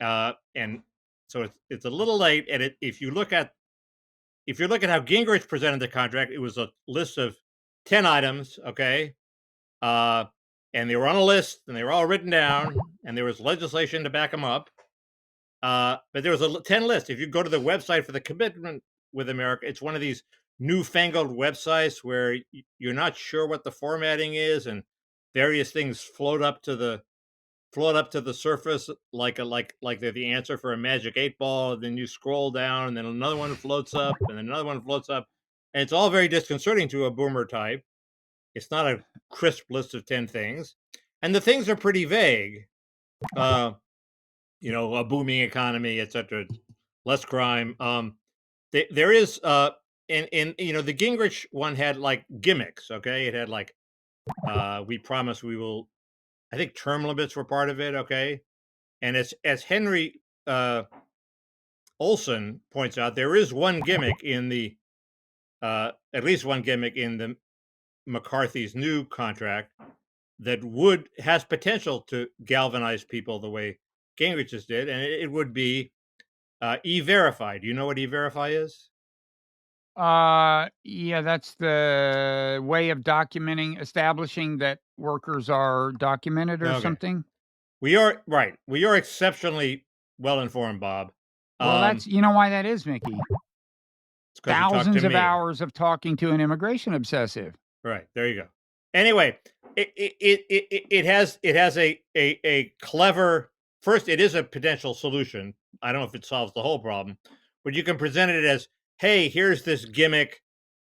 And so it's a little late. And if you look at how Gingrich presented the contract, it was a list of 10 items. Okay, uh, and they were on a list, and they were all written down, and there was legislation to back them up. But there was a 10 list. If you go to the website for the Commitment with America, it's one of these newfangled websites where you're not sure what the formatting is, and various things float up to the surface like they're the answer for a magic 8 ball. And then you scroll down, and then another one floats up, and then another one floats up, and it's all very disconcerting to a boomer type. It's not a crisp list of 10 things, and the things are pretty vague. Uh, a booming economy, etc., less crime. There is and the Gingrich one had like gimmicks. Okay, it had like we promise we will. I think term limits were part of it. Okay, and as Henry Olson points out, there is one gimmick in the at least one gimmick in the McCarthy's new contract that has potential to galvanize people the way Gingrich's did, and it would be E-Verify. Do you know what E-Verify is? Yeah, that's the way of establishing that workers are documented or Okay. something? We are right. We are exceptionally well informed, Bob. Well, Um, you know why that is, Mickey? it's because you talked to Thousands of me. hours of talking to an immigration obsessive. Right. There you go. Anyway, it has a clever first, it is a potential solution. I don't know if it solves the whole problem, but you can present it as, hey, here's this gimmick,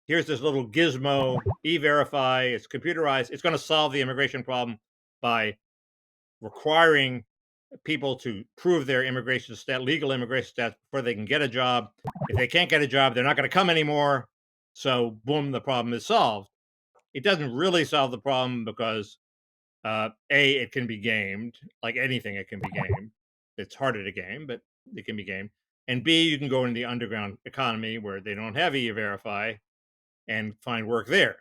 here's this little gizmo, E-Verify, it's computerized, it's going to solve the immigration problem by requiring people to prove their legal immigration status before they can get a job. If they can't get a job, they're not going to come anymore. So, boom, the problem is solved. It doesn't really solve the problem because it can be gamed like anything. It can be gamed. It's harder to game, but it can be gamed. And B, you can go into the underground economy where they don't have E-Verify and find work there.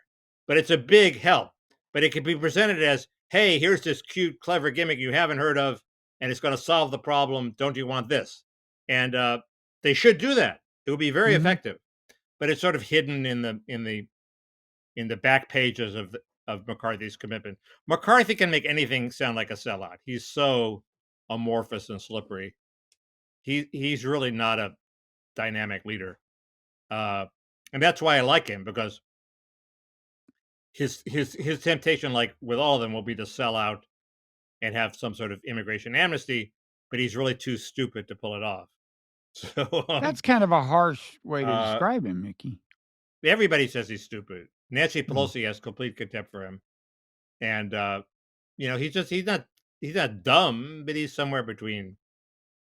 But it's a big help. But it can be presented as, hey, here's this cute, clever gimmick you haven't heard of, and it's going to solve the problem. Don't you want this? And they should do that. It would be very Mhm. effective. But it's sort of hidden in the back pages of McCarthy's commitment. McCarthy can make anything sound like a sellout. He's so amorphous and slippery. He's really not a dynamic leader, uh, and that's why I like him, because his temptation, like with all of them, will be to sell out and have some sort of immigration amnesty, but he's really too stupid to pull it off. So That's kind of a harsh way to uh, describe him, Mickey. everybody says he's stupid. Nancy Mm. Pelosi has complete contempt for him, and he's not dumb, but he's somewhere between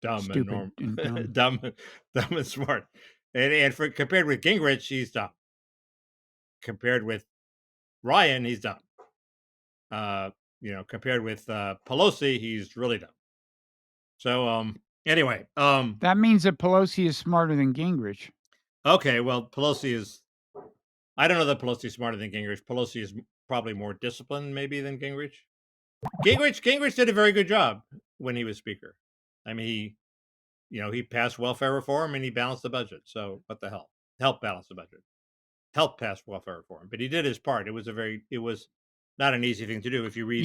dumb and Stupid norm, and dumb. dumb, dumb and smart. And compared with Gingrich, he's dumb. Compared with Ryan, he's dumb. Compared with Pelosi, he's really dumb. So anyway, That means that Pelosi is smarter than Gingrich. okay, well, Pelosi is. I don't know that Pelosi is smarter than Gingrich. Pelosi is probably more disciplined, maybe, than Gingrich. Gingrich did a very good job when he was speaker. I mean, he passed welfare reform and he balanced the budget. So what the hell? Help balance the budget. Help pass welfare reform. But he did his part. It was not an easy thing to do. If you read